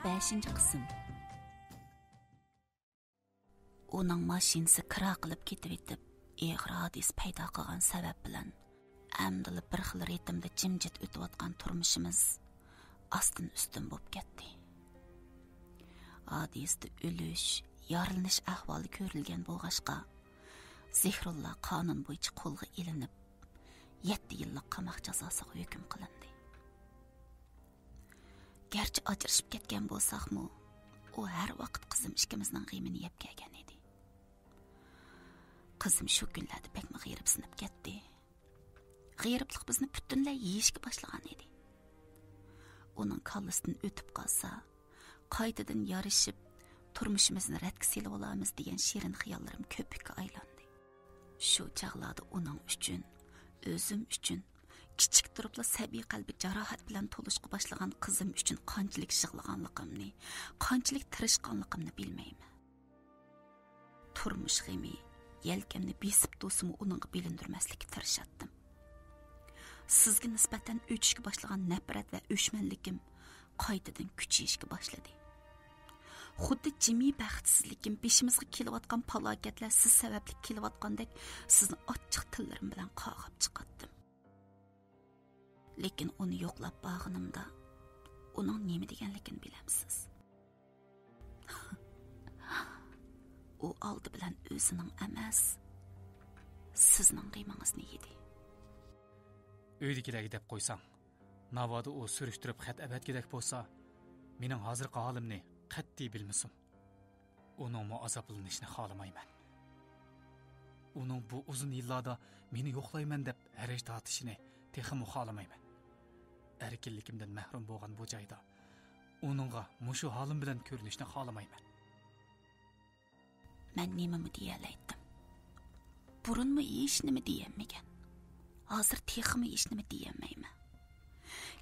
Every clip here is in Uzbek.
5-ci qism. Onun mashinasi kira qilib ketib etib, eg'ir hodis paydo qilgan sabab bilan amdili bir xil ritmda jimjit o'tayotgan turmushimiz ostin ustin bo'lib ketdi. Hodisda o'lish, yorilnish ahvoli ko'rilgan bo'lg'ashqa Zehrullo qonun bo'yicha qo'lga ilinib 7 yillik qamoq jazosiga hukm qilindi. Gerçi ajrashib ketgan bo'lsaqmi, u har vaqt qizim ikkimizning g'imini yeb kelgan edi. Qizim shu kunlarda bekmi g'iribsinib ketdi. G'iriblik bizni butunlay yeyishga boshlagan edi. Uning kallasidan o'tib qolsa, qaytadan yarishib, turmushimizni radga silib olamiz degan shirin xiyollarim ko'pikka aylandi. Shu chaqlarda uning uchun, o'zim uchun kichik turibla sabiy qalbi jarohat bilan to'lishga boshlagan qizim uchun qanchalik yig'laganligimni, qanchalik tirishqanligimni bilmayman. Turmush g'imi yelkamni besib do'simi uningga bilindirmaslikka tirishatdim. Sizga nisbatan o'chishga boshlagan nafrat va o'chmanlikim qaytadan kuchayishga boshladi. Xuddi jimi baxtsizlikim beshimizga kelayotgan falokatlar siz sababli kelayotgandek sizni ochiq tillarim bilan qog'ib chiqatdim. Lekin uni yo'qlab bag'inimda uning nima deganligini bilamsiz. U oldi bilan o'zining emas, sizning qiymangizni yedi. Uydagilarga deb qo'ysam, navoda u surishtirib xat abatgidek bo'lsa, mening hozirgi holimni qat'iy bilmasin. Uning azoblanishini xohlamayman. Uning bu uzun yillarda meni yo'qlayman deb haraj tortishini texmi xohlamayman. Erkinligimdan mahrum bo'lgan bu joyda uningga mushu holim bilan ko'rinishni xohlamayman. Men nimani deyalaydim? Burunmi hech nima deyamagan. Hozir texmi hech nima deyamayman.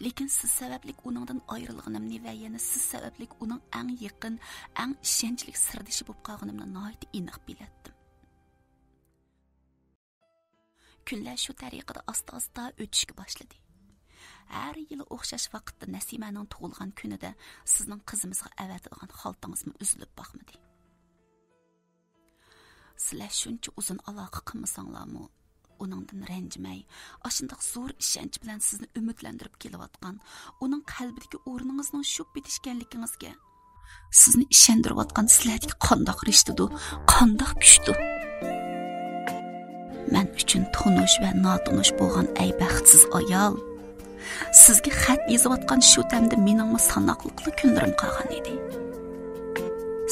Lekin siz sababli uningdan ayrilganimni va yana siz sababli uning eng yaqin, eng ishonchli sirdoshi bo'lib qolganimni nihoyat aniq bilatdim. Kunlar shu tariqada asta-asta o'tishga boshladi. Har yili o'xshash vaqtda Nasimaning tug'ilgan kunida sizning qizimizga avatilgan xaltangizmi uzilib boqmadi. Sizlar shuncha uzun aloqa qilmasanglarmi, uningdan ranjimay, ashundoq zo'r ishonch bilan sizni umidlantirib kelayotgan, uning qalbidagi o'rningizning shu bitishganligingizga sizni ishontirayotgan sizlarga qandoq rishtidu, qandoq kuchdu. Men uchun tonish va notonish bo'lgan ay baxtsiz ayol, sizga xat yozayotgan shu damda meningmi sanoqliqli kunlarim qolgan edi.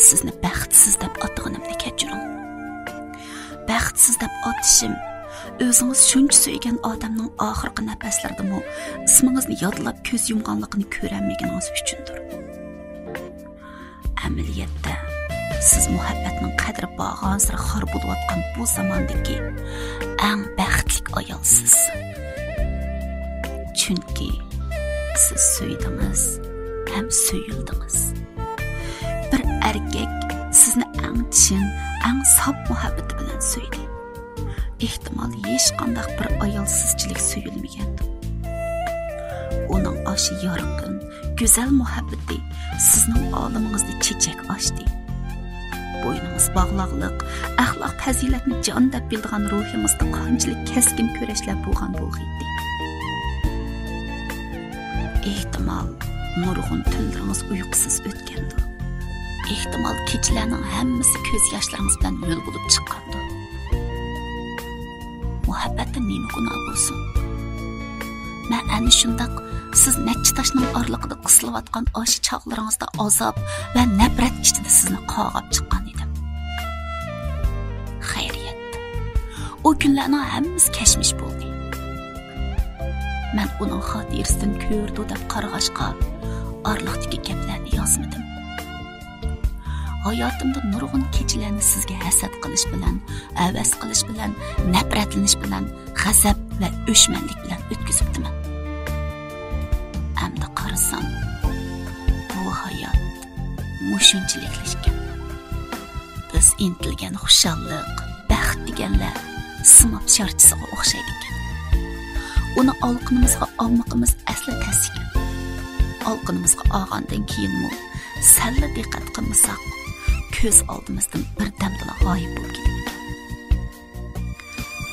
Sizni baxtsiz deb atganimni kechiring. Baxtsiz deb atishim o'zingiz shuncha suygan odamning oxirgi nafaslarida ismingizni yodlab ko'z yumganligini ko'rolmaganingiz uchundir. Amaliyotda siz muhabbatning qadri bag'onsira xor bo'layotgan bu zamondagi eng baxtli ayolsiz. Chunki siz suydingiz ham suyildingiz. Bir erkak sizni eng chin, eng sof muhabbati bilan suydi. Ehtimal hech qanday bir ayol sizchilik suyulmagandir. Uning oshi yorqin, go'zal muhabbati sizning olamingizda chechak ochdi. Bo'yningiz bog'liqlik, axloq fazilatni jon deb bilgan ruhingizda qanchalik keskin kurashlar bo'lgan bo'lg'iydi. Ehtimal nurg'un tunlaringiz uyqusiz o'tgandir. Ehtimal kechalarning hammasi ko'z yoshlaringiz bilan yo'l bo'lib chiqqandir. Muhabbatda nima gunoh bo'lsin? Men ana shundoq siz necha toshning orliqida qisilayotgan oshi chog'laringizda azob va nafrat ichida sizni qog'ib chiqqan edim. Xayriyat. O kunlarning hammasi kashmish bo'ldi. Men uning xotirasidan ko'rdi deb qarag'ashqa orliqdagi gaplarni yozmadim. Hayotimda nurg'un kechalarni sizga hasad qilish bilan, avas qilish bilan, nafratlanish bilan, g'azab va o'chmanlik bilan o'tkazibdiman. Amda qarasam, bu hayot mushunchiliklashgan. Biz intilgan xushallik, baxt deganlar simob sharchisiga o'xshaydi ekan. Uni olqinimizga olmoqimiz asli tasik. Olqinimizga olgandan keyinmi salla diqqat qilmasak, ko'z oldimizdan birdamdala g'oyib bo'lib ketadi.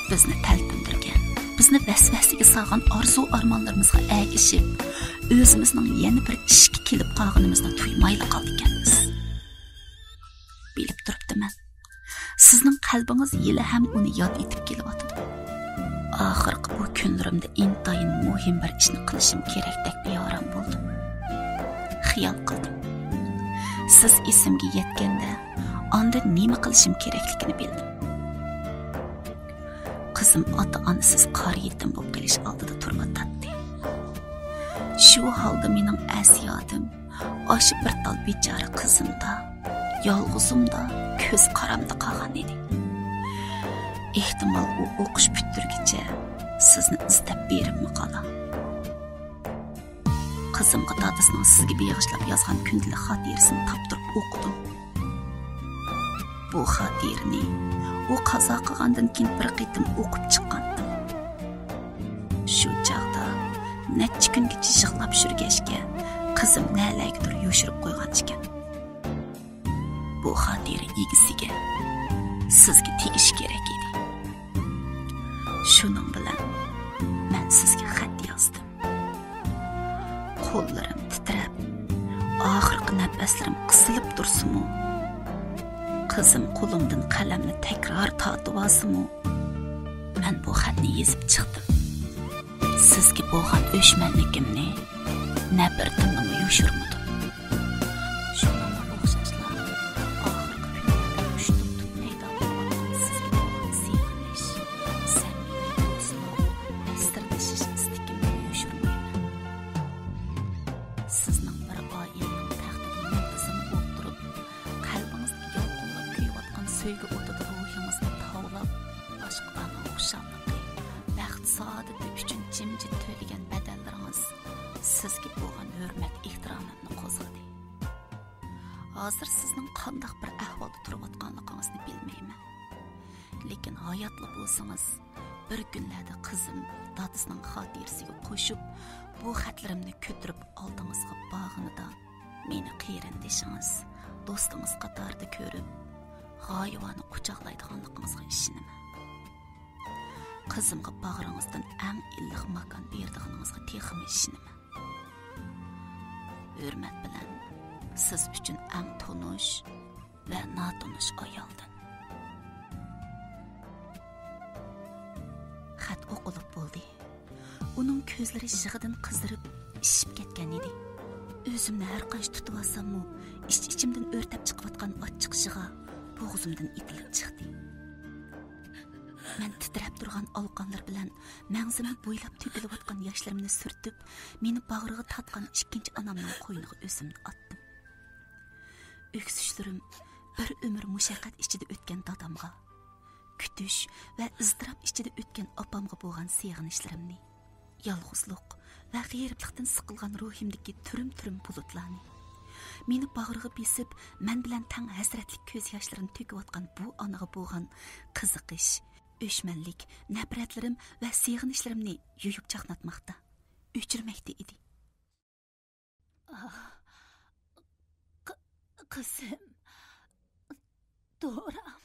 Bizni talpindirgan, bizni vasvasiga solgan orzu-armonlarimizga ergishib, o'zimizning yana bir ishga kelib qolganimizni tuymayli qolganmiz. Bilib turibdiman. Sizning qalbingiz yili ham uni yod etib kelyapti. Oxirgi bu kunlarimda intayin muhim bir ishni qilishim kerakdek yoram bo'ldi. Xiyol qildim. Siz esimga yetganda, onda nima qilishim kerakligini bildim. Qizim ota-onasiz qari yetim bo'lib qolish oldida turibdi. Shu holda mening asiyatim, oshi bir tal bechora qizimda, yolg'izimda, ko'z qaramda qolgan edi. Ehtimol u o'qish bitirguncha sizni izlab beribmi qola. Qizimga dadasining sizga beg'ishlab yozgan kundalik xotirasini toptirib o'qidim. Bu xotirani u qazo qilgandan keyin bir qitim o'qib chiqqandim. Shu chaqda necha kungacha yig'lab shurgashga qizim nalagidir yo'shirib qo'ygan ekan. Bu xotira egisiga sizga tegish kerak edi. Shuning bilan men sizga xat yozdim. Qo'llarim titrab, oxirgi nafaslarim qisilib tursimu, qizim qo'limdan qalamni takror tortib olsimu, men bu xatni yozib chiqdim. Sizga bo'lgan o'shmanligimni na bir timimni yo'shirmadim. Sevgi o'tida ruhingizni tovlab, boshqalarning xushalligi, baxt saodati uchun jimjit to'lagan badallaringiz sizga bo'lgan hurmat, ehtiromimni qo'zg'adi. Hozir sizning qanday bir ahvolda turayotganligingizni bilmayman. Lekin hayotli bo'lsangiz, bir kunlarda qizim dadasining xotirasiga qo'shib, bu xatlarimni ko'tarib oldingizga bog'inida meni qiyirindishingiz, do'stingiz qatorida ko'rib, g'oyivani quchoqlaydiganligingizga ishinaman. Qizimga bag'ringizdan eng illiq makon berdiganingizga texim ishinaman. Hurmat bilan siz uchun eng tonish va notonish ayoldan. Xat o'qilib bo'ldi. Uning ko'zlari yig'idan qizdirib, ishib ketgan edi. O'zimni har qancha tutib olsam-mu, ichimdan o'rtab chiqayotgan ochiq yig'i bo'g'zimdan itilib chiqdi. Men titrab turgan olqonlar bilan mangzimni bo'ylab to'kilayotgan yoshlarimni surtib, meni bag'riga tatgan ikkinchi onamning qo'yniga o'zimni otdim. O'ksishlarim bir umr mushaqqat ichida o'tgan dadamga, kutish va iztirob ichida o'tgan opamga bo'lgan sevginishlarimni, yolg'izlik va g'iriblikdan siqilgan ruhimdagi turim-turim bulutlarni, meni bag'riga besib, men bilan tang hasratlik ko'z yoshlarini to'kayotgan bu onaga bo'lgan qiziqish, o'shmanlik, nafratlarim va sevginishlarimni yuyib chaqnatmoqda, o'chirmoqda edi. Qizim, Doram.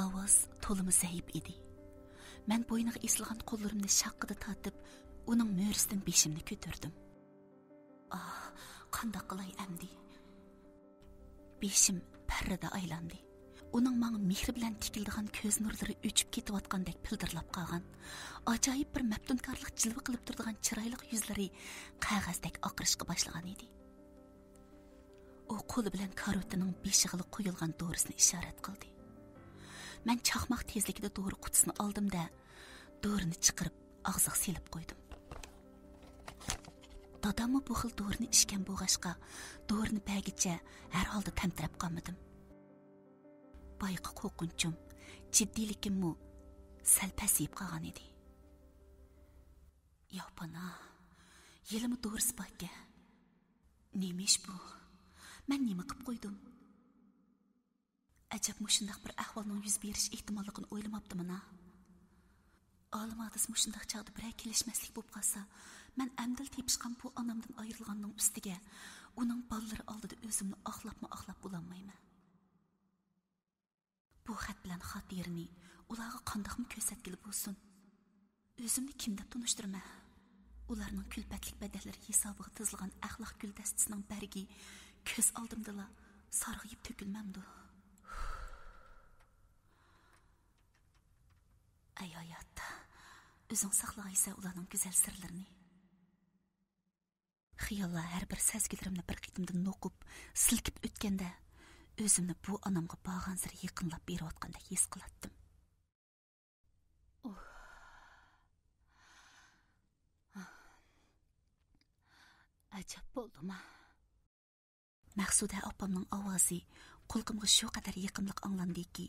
Ovoz to'limi zaif edi. Men bo'yniga esilgan qo'llarimni shaqqida tortib, uning mo'risidan beshimni ko'tardim. Qanday qilay amdi? Beshim parrada aylandi. Uning menga mehr bilan tikildigan ko'z nurlari o'chib ketayotgandek pildirlab qolgan. Ajoyib bir maftunkorlik jilva qilib turadigan chiroyli yuzlari qog'ozdek oqirishga boshlagan edi. U qo'li bilan karotining beshig'iga qo'yilgan dorisini ishorat qildi. Men chaqmoq tezligida dori qutisini oldim-da, dorini chiqarib og'ziga selib qo'ydim. Dadammi bu xil dorini ichgan bo'g'ashqa, dorini bagicha har holda tamtirab qolmadim. Bayqi qo'rqinchim, jiddiyligimmi sal pasayib qolgan edi. Yopana, yelimi dorisi bakka. Nemish bu? Men nima qilib qo'ydim? Ajab mushundaq bir ahvolning yuz berish ehtimolligini o'ylamabdimman. Ağlamadız muşundaq çağda birə kelişməslik bo'lib qalsa, mən əmdil tepişqan bu anamdan ayrılğanның üstüge, onun balları aldıda özümni axlap bulanmayman. Bu xat bilan xat yerini ularga qandaqmı körsətkili bolsun. Özümni kim deb tunuşturma. Ularning külpətlik bədəlləri hesabıga tizilgan axloq güldəstəsinin bərgi көз aldımdala sarğıyıb tökülməmdi. Ay hayat, özün saqlağıysa ularning güzel sırlarını. Xiyallar hər bir səzgülərimni bir qitimdən noqub, silkib ötkəndə, özümni bu anamga bağan sır yaqinlab beriyotganda his qilatdim. Ajab bo'ldimi? Maqsuda opamning ovozi qulqimga shu qadar yaqinlik anglandiki,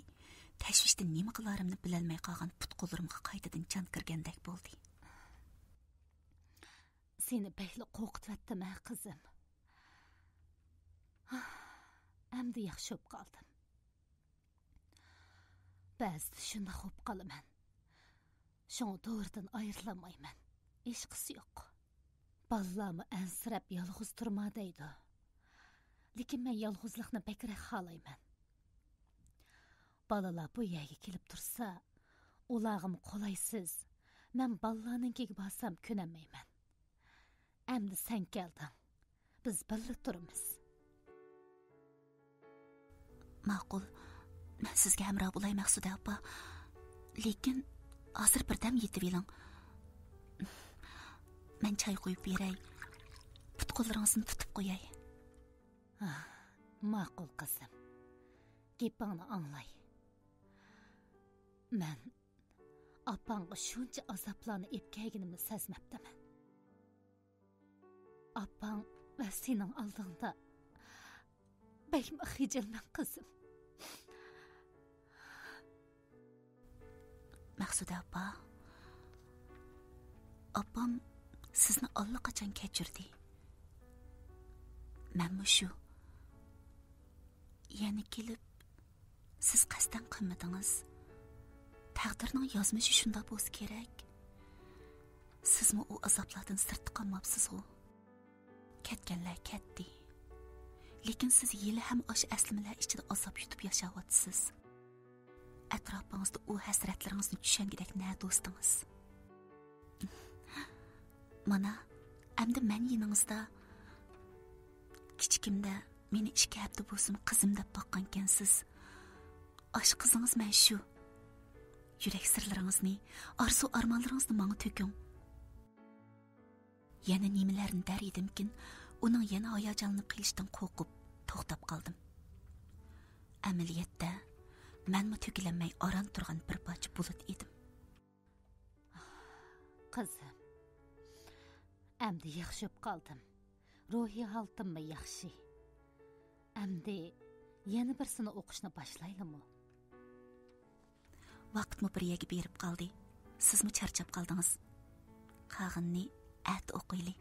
tashvishdan nima qilarimni bilolmay qolgan put-qo'llarimga qaytadan jon kirgandek bo'ldi. Seni bəyli qo'rqitvatdim, qizim. Endi yaxshi bo'lib qoldim. Ba'zida shunday bo'lib qolaman. Shunga to'g'ridan ayrilmayman. Ishqisi yo'q. Ballarımı ənsirəb yalğız durma deydi. Lekin mən yalğızlıqni bəkirək xalayman. Balalar bu yerga kelib tursa, ulağım qolaysız. Mən ballarninkiga barsam könəməyman. Əmdi sən gəldin. Biz birlik turimiz. Ma'qul, mən sizga hamroh bo'lay Maqsuda opa. Lekin hozir birdam yetib eling. Mən çay qoyub beray. Put-qo'llaringizni tutib qo'yay. Ma'qul qizim. Gapingni anglay. Mən opangga shuncha azoblarni epkayginimni sezmabdiman. Opang va sening oldingda bakma xijilman qizim. Maqsuda opa. Opam sizni allaqachon kechirdi. Menmi shu. Yana kelib siz qasdan qilmadingiz. Taqdirning yozmishi shunda bo'lsa kerak. Sizmi u azoblardan sirtda qolmabsiz-ku. Ketganlar ketdi. Lekin siz yili ham o'sha aslimalar ichida azob yutib yashayapsiz. Atrofingizda u hasratlaringizni tushangidek na do'stingiz. Mana, endi men yiningizda kichikimda meni 2 hafta bo'lsin qizim deb boqqankansiz. Osh qizingiz men shu. Yurak sirlaringizni, arzu armonlaringizni menga to'king. Yana nimalarni dar edimkin, uning yana hayajonlanib qilishdan qo'rqib to'xtab qoldim. Amaliyotda menmi to'kilanmay oran turgan bir parcha bulut edim. Qizim, Əmdi yaxshi bo'lib qoldim. Ruhiy holatimmi yaxshi. Əmdi yana birsini o'qishni boshlaylikmi? Vaqtmi bir yerga berib qoldi. Sizmi charchab qoldingiz? Qag'inni at o'qiylik.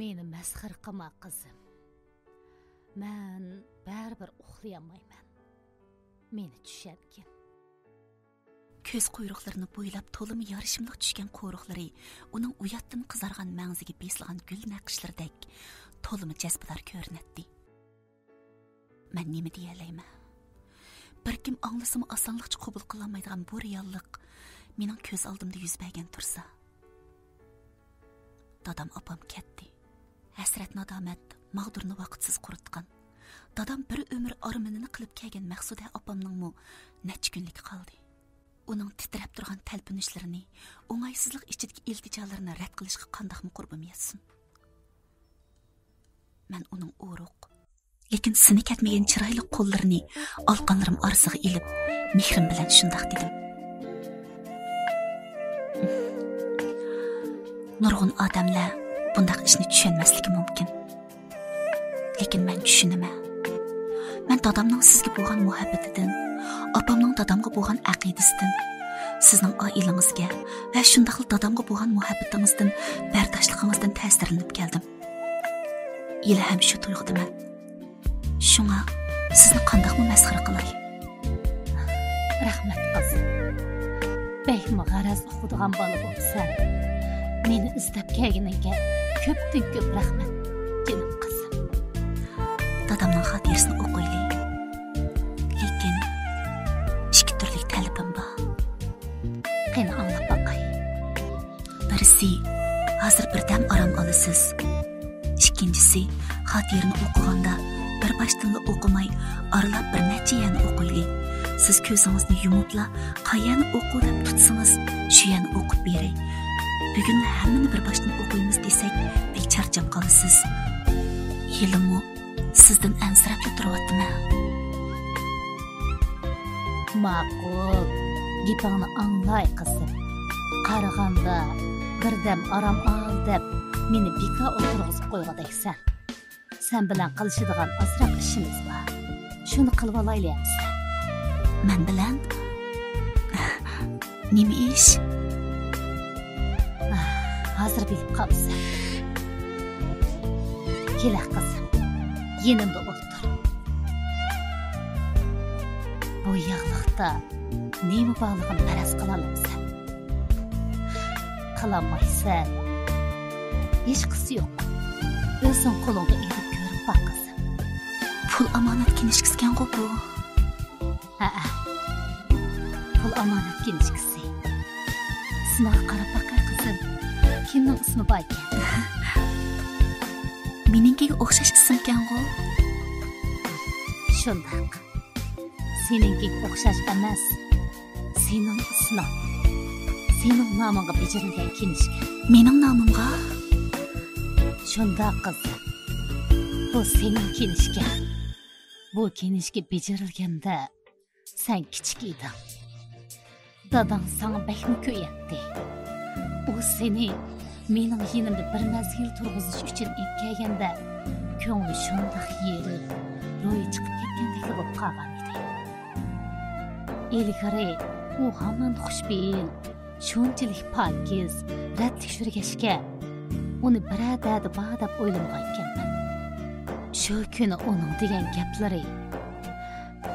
Meni masxir qilma qizim. Men baribir uxlayolmayman. Meni tushunkin. Көз quyruqlarini bo'ylab to'limi yarishimliq tushgan qo'riqlari uning uyatdan qizargan mangziga besilgan gul naqshlaridek to'limi jazbador ko'rinadi. Men nima deyalayman? Bir kim anglasimi osonlikcha qabul qilolmaydigan bu reallik mening ko'z oldimda yuz bergan tursa. Dadam opam ketdi. Hasrat nadomat mag'durni vaqtsiz quritgan. Dadam bir umr armonini qilib kelgan Maqsuda opamningmi necha kunlik qoldi. Uning titrab turgan talpinishlarini, o'ng'aysizlik ichidagi iltijolarini rad qilishga qandaqmi qurbim yetsin. Men uning o'ruq, lekin sini ketmagan chiroyli qo'llarini olqonlarim orasiga ilib, mehrim bilan shundoq dedim. Nurg'un odamlar bundaq ishni tushunmasligi mumkin. Lekin men tushunaman. Men dadamning sizga bo'lgan muhabbatidan, opamning dadamga bo'lgan aqidasidan, sizning oilangizga va shundaqli dadamga bo'lgan muhabbatingizdan, bardoshlligingizdan ta'sirlanib keldim. Yili ham shu tuyg'udaman. Shunga sizni qandaqmi masxara qilay? Rahmat qizim. Bəkmi g'araz o'qidigan bola bo'lsan. Meni izlab kelganiga ko'pdan ko'p rahmat, jinim qizim. Dadamning xotirasini o'qiyli. Lekin ikki turli talabim bor. Qani anglab boqay. Birisi, hozir birdan aram olasiz. İkincisi, xotirani o'qiganda bir boshdan o'qimay, aralab bir necha yana o'qiyli. Siz ko'zingizni yumibla, qayani o'qi deb tutsangiz, shu yana o'qib beray. Bugun hammani bir boshdan o'qiymiz desak, bek charchab qolasiz. Yilimi sizdan ansirab turyapman. Ma'qul. Gapingni anglay qizim. Qaraganda birdam aram ol deb meni bekor o'tirg'izib qo'ygadaysan. Sen bilan qilishadigan azroq ishimiz bor. Shuni qilib olaylik. Men bilan nima ish? Hozir bilib qolsan. Kela qizim. Yenimda o'tir. Bu yog'liqda nima borlig'ini faraz qila olasan. Qilolmaysan. Hech qisi yo'q. O'zing qo'lingda erib ko'rib baq qizim. Pul omonat kinishkisgan bu. Pul omonat kinishkisi. Ismiga qarab baqay qizim. Kimning ismi bor ekan? Meningkiga o'xshash ismkan-ku. Shundoq. Seningkiga o'xshash emas. Sening isming. Sening nomingga bejirilgan kinishka. Mening nomimga? Shundoq qizim. Bu sening kinishka. Bu kinishka bejirilganda sen kichik eding. Dadang sana bekmi ko'yatdi. U seni mening yonimda bir mazgil turg'izish uchun kelganda ko'ngli shundoq yerib, ro'yi chiqib ketgandek bo'lib qolgan edi. Ilgari u hamon xushbe'yin, shunchalik pokiz, rad tekshirgashga uni biradadi bor deb o'ylamagan ekanman. Shu kuni uning degan gaplari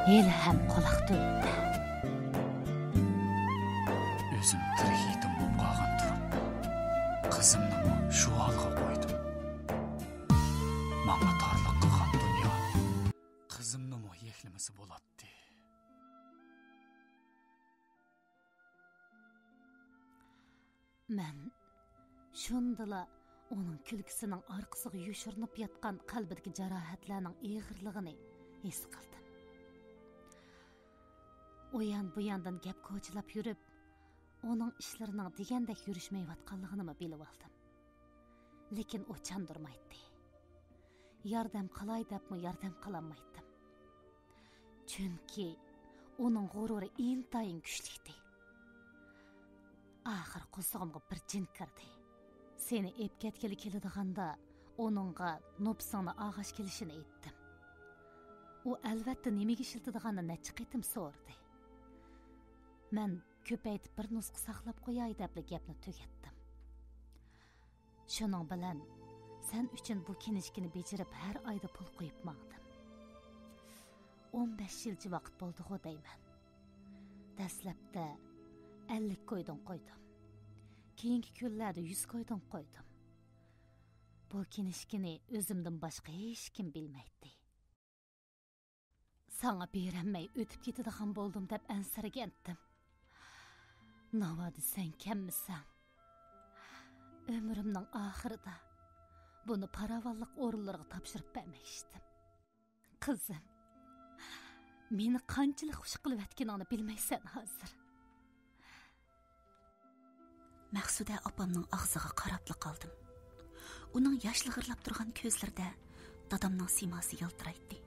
hali ham quloq turibdi. O'zim tirik yetim bo'lib qolgan turib, qizimni shu holga qo'ydim. Menga torliq qilgan dunyo qizimni yeklimisi bo'ladi. Men shundala uning kulgisining orqasiga yoshirinib yotgan qalbidagi jarohatlarning ig'irligini his qildim. O yan bu yandan gap ko'chilab yurib, uning ishlarining degandek yurishmayotganligini bilib oldim. Lekin o chandurmaydi. Yordam qilay debmi yordam qilolmaydim. Chunki uning g'ururi intayin kuchli. Axir qo'zig'imga bir jin kirdi. Seni ep ketgili keladiganda onunga nopsingni og'ash kelishini aytdim. U albatta nimaga ishiltadiganini necha qitim so'rdi. Men ko'paytib bir nusqa saqlab qo'yay deb gapni tugatdim. Shuning bilan sen uchun bu kinishkini bejirib har oyda pul qo'yib maqdim. 15 yilcha vaqt bo'ldi-ku deyman. Dastlabda 50 qo'ydim. Keyingi kunlarda 100 qo'ydim. Bu kinishkini o'zimdan boshqa hech kim bilmaydi. Sana berenmey o'tib ketadigan bo'ldim deb ansiragandim. Navodi sen kimmisan? Ömrümning oxirida buni paravalliq o'rinlarga topshirib bermoqchidim. Qizim, meni qanchalik xush qilib etganini bilmaysan hozir. Maqsuda opamning og'ziga qarabli qoldim. Uning yoshli g'irlab turgan ko'zlarida dadamning siymosi yaltiraydi.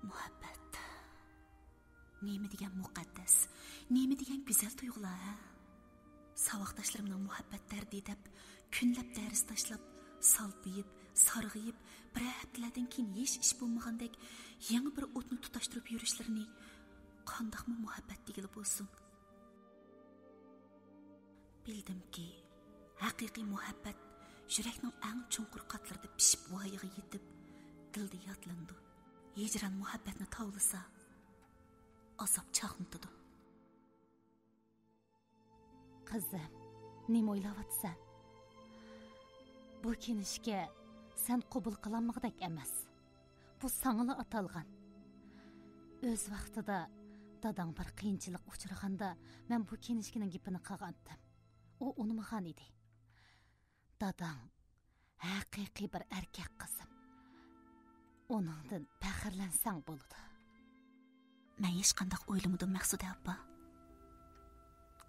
Muhabbat. Nima degan muqaddas, nima degan go'zal tuyg'ular. Savoqdoshlarimning muhabbat dardi deb kunlab dars tashlab, salpiyib, sarg'iyib, bir haftalardan keyin hech ish bo'lmagandek yangi bir o'tni tutashtirib yurishlarini qandoqmi muhabbat degili bo'lsin. Bildimki, haqiqiy muhabbat yurakning eng chunqur qatlarida pishib voyaga yetib, dilda yotlandi. Hijron muhabbatni tovlasa, azap çağıntıdı. Kızım, nima o'ylayapsan? Bu kenishga sen qabul qilinmag'dak emas. Bu sangla atalgan. Öz vaqtida dadang bir qiyinchilik uchraganda men bu kenishkining gapini qilgandim. O unutmagan edi. Dadang haqiqiy bir erkak qizim. Onundan faxrlansang bo'ladi. Men hech qanday o'ylamadim Maqsuda appa.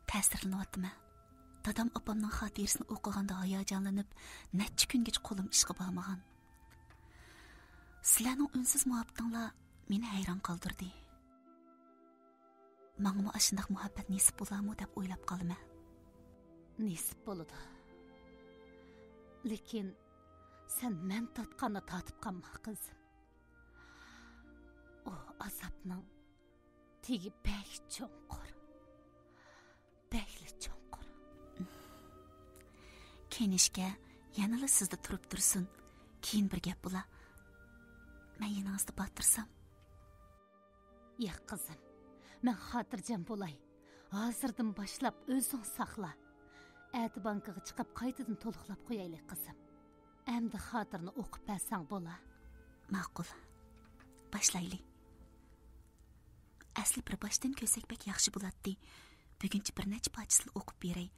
Ta'sirlanyaptım. Dadam opamning xotirasini o'qiganda hayajonlanib, necha kungacha qo'lim ishga bormagan. Sizlarning unsiz muhabbatinglar meni hayron qoldirdi. Menga ashunday muhabbat nasib bo'larmi deb o'ylab qoldim. Nasib bo'ladi. Lekin sen men tatqanni tatib qolma qizim. O azapning tegi bek cho'nqur. Bekli cho'nqur. Kenishga yanala sizda turib tursin. Keyin bir gap bo'la. Men yaningizda botirsam. Ya qizim, men xotirjam bo'lay. Hozirdan boshlab o'zing saqla. Ati bankaga chiqib qaytadan to'liqlab qo'yaylik qizim. Endi xotirni o'qib bersang bo'la. Ma'qul. Boshlaylik. Asli bir boshdan ko'sak bek yaxshi bo'ladi. Buguncha bir necha parchasini o'qib beray.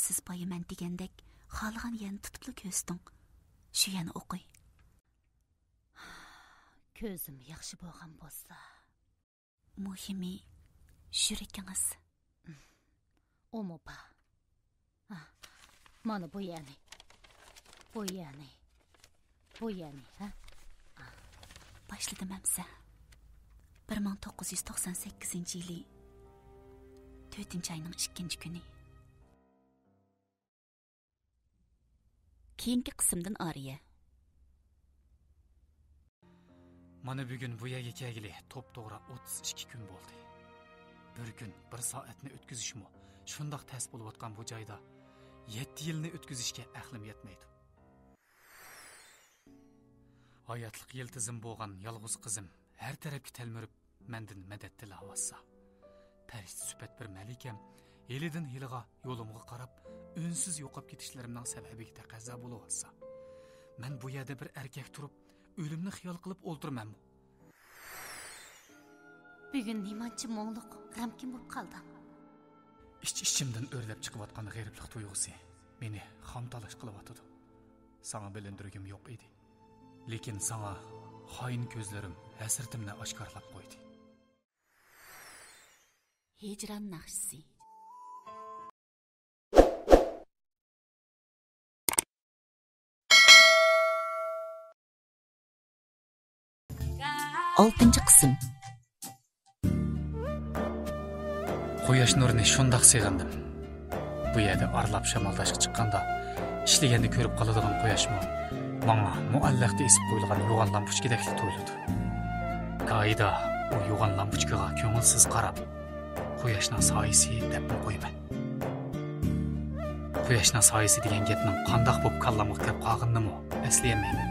Siz boyaman degandek xohlagan yerni tutibli ko'sding. Shu yerni o'qiy. Ko'zim yaxshi bo'lgan bo'lsa, muhimi yuragingiz. Omopa. Mana bu yani. Bu yani. Bu yani, ha? Başladım hamsa. 1998-yili 4-ayning 2-kuni. Keyingi qismdan ariya. Mana bugun bu yerga kelgili to'p-to'g'ri 32 kun bo'ldi. Bir kun 1 soatni o'tkazishmi? Shundoq tas bo'layotgan bu joyda 7 yilni o'tkazishga aqlim yetmaydi. Hayotlik yiltizim bo'lgan yolg'iz qizim har tarafga telmirib mendan madad tilavassa. Farishta sifat bir malikam yilidan yiliga yo'limga qarab unsiz yo'qib ketishlarimning sababiga taqozo bo'layotsa. Men bu yerda bir erkak turib o'limni xiyol qilib o'ltirmanmi? Bugun nimanchi mo'ngluq, g'amkin bo'lib qoldim. İçimden örlep çıkıvatkan g'eriblik tuyg'usi meni xomtalash qilyotdi. Sana bilindirgim yo'q edi. Lekin sana xoin ko'zlarim hasratimni oshkorlab qo'ydi. Hijron naqshisi. Oltinchi qism. Quyosh nurini shundoq seg'indim. Bu yerda arlab shamoldashga chiqqanda ishlaganni ko'rib qoladigan quyoshmi? Menga muallaqda esib qo'yilgan yo'g'on lampochkadek tuyuldi. Qoida u yo'g'on lampochkaga ko'ngilsiz qarab, quyoshning soyasi deb qo'yman. Quyoshning soyasi degan gapning qandoq bo'lib kallamga kirib qolganini eslayolmayman.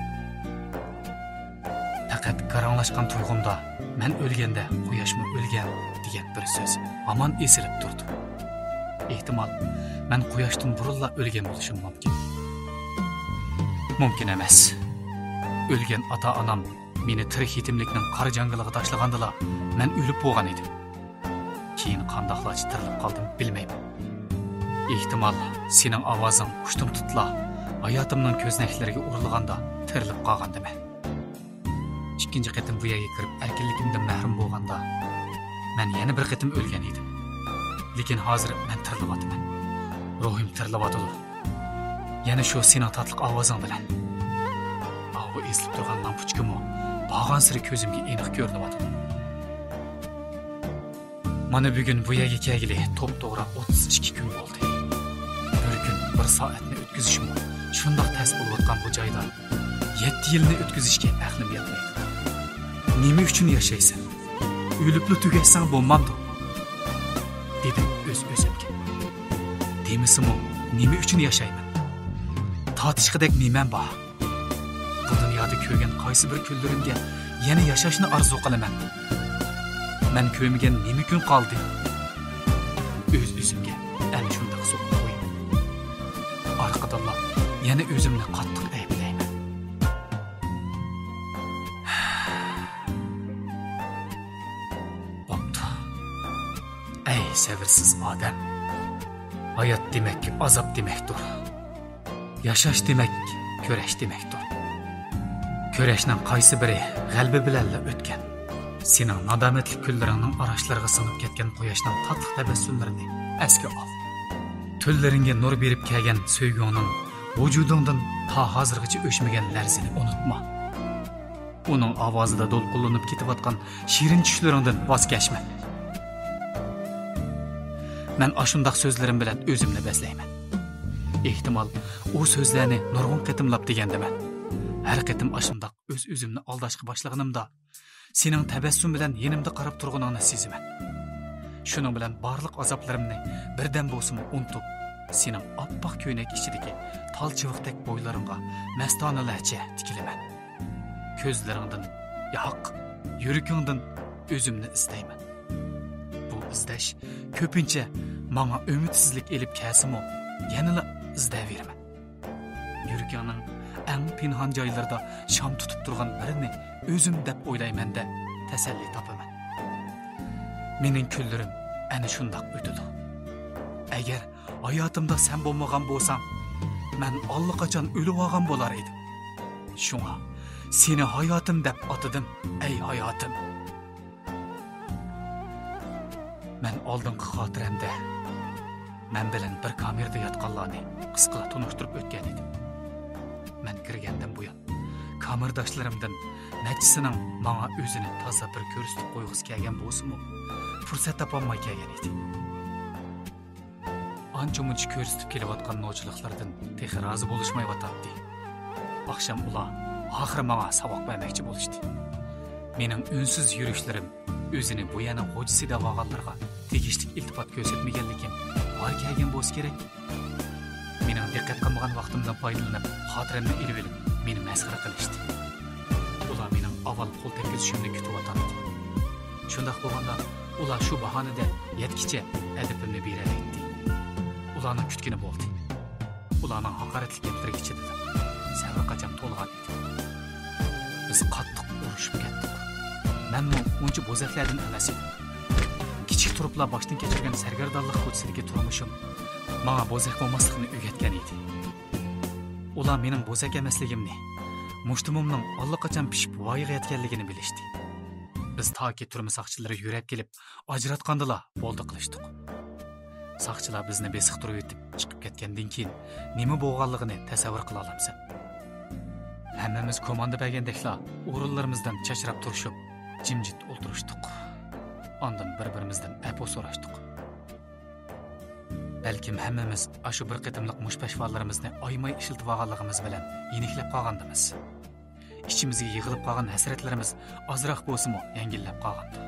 Faqat qaranglashgan tuyg'umda men o'lganda quyoshmi o'lgan degan bir so'z hamon esilib turdi. Ehtimol men quyoshdan burunla o'lgan bo'lishim mumkin. Mumkin emas. O'lgan ota-onam meni tirik yetimlikning qora jangiliga tashlagandila men o'lib bo'lgan edim. Keyin qandoqlarcha tirilib qoldim bilmayman. Ehtimol sening ovozing qushtim tutla hayotimning ko'znaklariga urilganda tirilib qolgandim. İkinci qitim bu yerga kirib erkinligimdan mahrum bo'lganda men yana bir qitim o'lgan edim. Lekin hozir men tirilyapman. Ruhim tirilyapti. Yana shu sening tatliq ovozing bilan. Bu eslib turgan lampochkami bag'an siri ko'zimga aniq ko'rinyapti. Mana bugun bu yerga kelgili to'p-to'g'ri 32 kun bo'ldi. Bir kun 1 soatni o'tkazishmi? Shundoq tas bo'layotgan bu joyda 7 yilni o'tkazishga aqlim yetmaydi. Nima uchun yashaysan? O'libli tugatsang bo'lmamdi. Dedim o'z-o'zimga. Demisimi, nima uchun yashayman? Tatishqidek nimam bor. Bu dunyoda ko'rgan qaysi bir kunlarimga yana yashashni orzu qilaman. men ko'ymagan nima kun qoldi? O'z-o'zimga ana shunday so'q qo'yaman. Orqadanlar yana o'zimni qattiq ayblayman. Bo'pti. Ey sabrsiz odam. Hayot demak azob demakdir. Yashash demak ko'rash demakdir. Ko'rashning qaysi biri g'alba bilan o'tgan? Sening nadomatli kunlaringning arashlariga singib ketgan quyoshning tatli tabassumlarini esga ol. Tunlaringga nur berib kelgan sevgingning vujudingdan ta hozirgacha o'chmagan larzini unutma. Uning ovozida do'lqinlanib ketayotgan shirin tushlaringdan voz kechma. Men ashundaq so'zlarim bilan o'zimni beslayman. Ehtimol u so'zlarni nurg'un qitimlab degandaman. Har qitim ashundaq o'z-o'zimni aldashga boshlaganimda sening tabassum bilan yenimda qarab turganingni sezaman. Shuning bilan barliq azoblarimni birdan bo'lsin unutib, sening oppoq ko'ynak ichidagi talchiviqdek bo'ylaringga mastonalarcha tikilaman. Ko'zlaringdan, yo'q, yuragingdan o'zimni istayman. Bu izdash ko'pincha menga umidsizlik elib kelsa-mu, yanada izlayveraman. Yuragimning eng pinhon joylarda sham tutib turgan birini o'zim deb o'ylayman-da tasalli topaman. Mening kunlarim ana shundoq o'tadi. Agar hayotimda sen bo'lmagan bo'lsam, men allaqachon o'lib olgan bo'lar edim. Shunga seni hayotim deb atadim, ey hayotim. Men oldingi xotiramda men bilan bir kamerada yotganlarni qisqacha tunishtirib o'tgan edim. Men kirgandan buyon kamerdoshlarimdan nechisining menga o'zini toza bir ko'rsatib qo'yg'isi kelgan bo'lsa-mu, fursat topolmay kelgan edi. Ancha-muncha ko'rsatib kelayotgan nochiliklardan texi rozi bo'lishmayotdi. Oqshom ular oxiri menga saboq bermoqchi bo'lishdi. Mening unsiz yurishlarim o'zini bu yana xo'jisi deb olganlarga tegishli iltifot ko'rsatmaganligim bor kelgan bo'lsa kerak. Mening diqqat qilmagan vaqtimdan foydalanib, xotiramni ilib olib, meni masxara qilishdi. Ular mening avval qo'l tekkizishimni kutib o'tirdi. Shunday bo'lganda, ular shu bahonada yetkicha adabimni beraydi. Ularning kutgani bo'ldi. Ularning haqoratli gaplariga chidadi. Sabr qachon to'lgan edi. Biz qattiq urushib ketdik. Menmi uncha bo'zaklardan emas edim. Kichik turiblar boshdan kechirgan sargardonlik ko'chasidagi turmushim menga bo'zak bo'lmasligini o'rgatgan edi. Ular mening bo'zak emasligimni, mushtumimning allaqachon pishib voyaga yetganligini bilishdi. Biz toki turmush soqchilari yurab kelib, ajratgandilar bo'ldi qilishdik. Soqchilar bizni besiq turib o'tib chiqib ketgandan keyin nima bo'lganligini tasavvur qila olamsan. Hammamiz komanda bergandeklar o'rinlarimizdan chachrab turishib, jimjit o'ltirishdik. Ondan bir-birimizdan afo so'rashdik. Balkim hammamiz ashu bir qitimliq mushpashvarlarimizni oymay ishiltib olganligimiz bilan yeniklab qolgandimiz. İçimizga yig'ilib qolgan hasratlarimiz ozroq bo'lsa-mu yengillab qolgandi.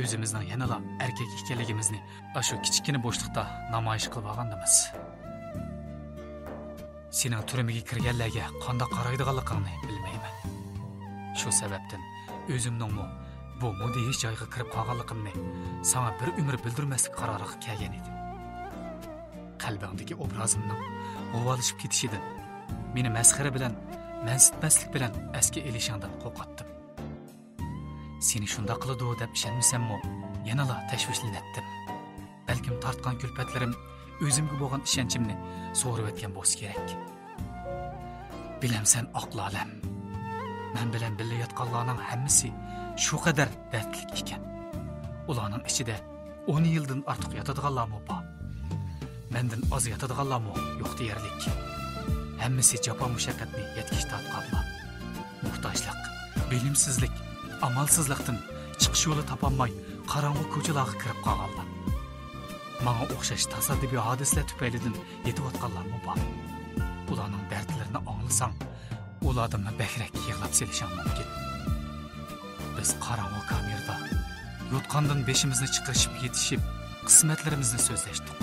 O'zimizning yanala erkak ekanligimizni ashu kichkina bo'shliqda namoyish qilib olgandimiz. Sening turimiga kirganlarga qanday qaraydiganligingni bilmayman. Shu sababdan o'zimning bu mudeyish joyga kirib qolganligimni sana bir umr bildirmaslik qaroriga kelgan edim. Qalbimdagi obrazimning o'valishib ketishidan, meni masxara bilan, mansitmaslik bilan asga elishingdan qo'rqatdim. Seni shunda qiladi deb ishonmasammi, yanala tashvishlandim. Balkim tortgan kulfatlarim o'zimga bo'lgan ishonchimni so'rib o'tgan bo'lsa kerak. Bilamsan oqlolam. Men bilan birga yotganlarning hammasi shu qadar dardlik ekan. Ularning ichida 10 yildan ortiq yotadiganlarmi bor? Mendan oz yotadiganlarmi yo'q deyarlik. Hammasi jafo mushaqqatni yetkish tortganlar. Muhtojlik, bilimsizlik, amalsizlikdan chiqish yo'li topolmay qorong'u ko'chalarga kirib qolganlar. Menga o'xshash tasodifiy hodisalar tufaylidan yetayotganlarmi bor? Ularning dardlarini anglasang, ulardan bakrak yig'lab selishing mumkin. Biz qorong'u kamerada yotqandan beshimizni chiqarishib yetishib, qismatlarimizni so'zlashdik.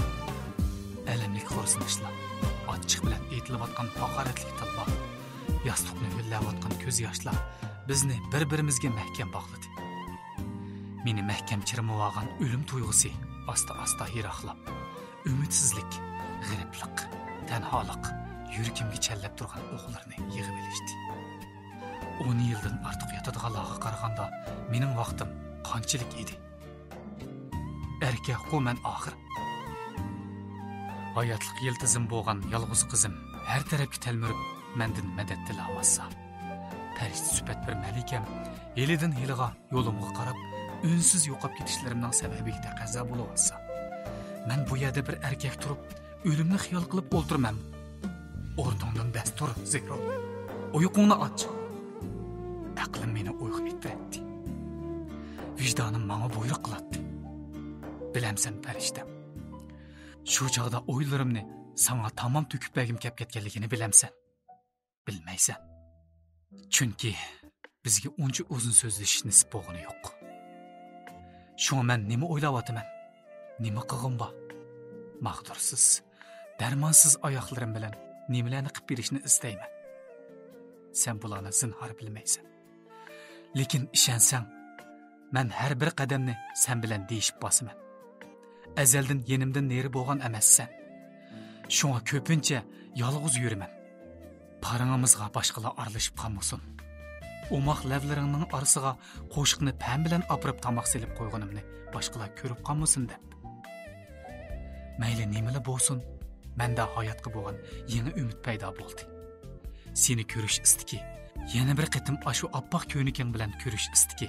Alamli xo'rsinishlar, ochiq bilan aytilayotgan haqoratli tillar, yostiqni yo'llayotgan ko'z yoshlar bizni bir-birimizga mahkam bog'ladi. Meni mahkam chirmib olgan o'lim tuyg'usi asta-asta yiroqlab, ümidsizlik, g'iriblik, tanholik yuragimga challab turgan o'g'larni yig'ib olishdi. 10 yildan ortiq yotadiganlarga qaraganda mening vaqtim qanchalik edi. Erkak qo'man oxir. Hayotlik yiltizim bo'lgan yolg'iz qizim har tarafga telmirib, mendan madad tilavassa. Farishta sifat bir malikam yelidan yiliga yo'limga qarab, unsiz yo'qab ketishlarimning sababiga taqozo bo'layotsa. Men bu yerda bir erkak turib, o'limni xiyol qilib o'ltirmam. O'rningdan dastur zikro. Uyqungni och. Aqlim meni uyg'u ettirdi. Vicdanım menga buyruq qiladi. Bilamsan farishta. Shu chog'da o'ylarimni sana tamam to'kib bergim kelib ketganligini bilamsan. Bilmaysan. Chunki bizga uncha uzun so'zlashish nisib bo'lgani yo'q. Shunga men nima o'ylayapman? Nima qilg'im bor? Mag'dursiz, darmonsiz oyoqlarim bilan nimalarni qilib berishni istayman. Sen bularni zinhor bilmaysan. Lekin ishansang, men har bir qadamni sen bilan deyishib bosaman. Azaldan yenimdan neri bo'lgan emassan. Shunga ko'pincha yolg'iz yuraman. Parangimizga boshqalar aralashib qolmasin. Omoq lavlaringning orasiga qo'shiqni pan bilan opirib tamoq selib qo'yganimni boshqalar ko'rib qolmasin deb. Mayli nimalar bo'lsin, menda hayotga bo'lgan yangi umid paydo bo'ldi. Seni ko'rish istiki, yana bir qatim ashu oppoq ko'niking bilan ko'rish istiki,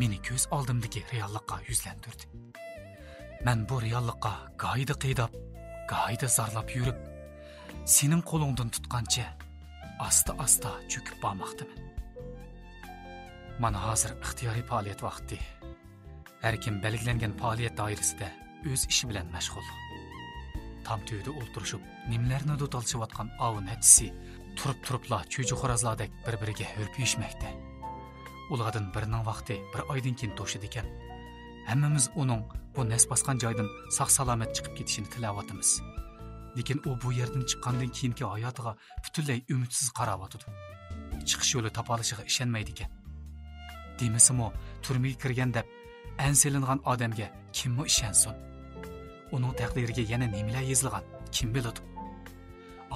meni ko'z oldimdagi reallikqa yuzlantirdi. Men bu reallikqa g'oyida qiydab, g'oyida zarlab yurib, sening qo'lingdan tutgancha asta-asta cho'kib bormoqdaman. Mana hozir ixtiyoriy faoliyat vaqti. Har kim belgilangan faoliyat doirasida o'z ishi bilan mashg'ul. Tam töyde o'ltirishib, nimalarni do'talishayotgan avun hatisi turib-turibla cho'ji-xo'rozlardek bir-biriga hurpiyishmoqda. Ulardan birining vaqti bir oydan keyin to'shidi ekan. Hammamiz uning bu nas bosgan joydan sog'-salomat chiqib ketishini tilayotamiz. Lekin u bu yerdan chiqqandan keyingi hayotiga butunlay umidsiz qarayotdi. Chiqish yo'li topolishiga ishonmaydi ekan. Demasimi, turmaga kirgan deb anselingan odamga kimmi ishonsin? Uning taqdiriga yana nimalar yozilgan, kim biladi?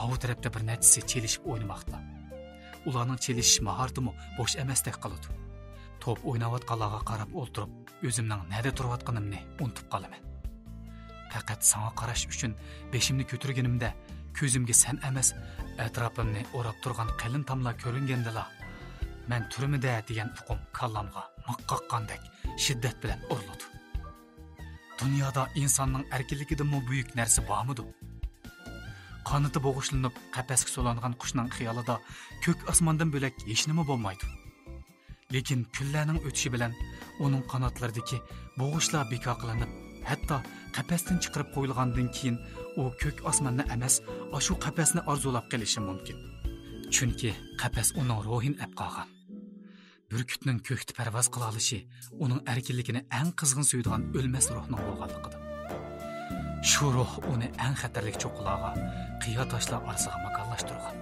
Avu tarafda bir natisi chelishib o'ynamoqda. Ularning chelishish mahoratimi bo'sh emasdek qiladi. Top o'ynayotganlarga qarab o'ltirib, o'zimning nada turayotganimni unutib qolaman. Faqat sana qarash uchun beshimni ko'targanimda ko'zimga sen emas, atrofimni o'rab turgan qalin tomlar ko'ringandilar. Men turmida degan uqum kallamga maqqaqqandek shiddat bilan urildi. Dunyoda insonning erkinligidan buyuk narsa bormidi? Qanoti bo'g'ishlanib, qafasga so'langan qushning xiyolida ko'k osmondan bo'lak hech nima bo'lmaydi. Lekin kunlarning o'tishi bilan uning qanotlaridagi bo'g'ishlar bekor qilinib, hatto qafasdan chiqarib qo'yilgandan keyin u ko'k osmonni emas, shu qafasni orzulab qilishi mumkin. Chunki qafas uning ruhini olib qolgan. Burkutning ko'kda parvoz qila olishi uning erkinligini eng qizg'in suydigan o'lmas ruhning bo'lganligidir. Shu ruh uni eng xatarlik cho'qqilarga, qiyo toshlar orasiga makonlashtirgan.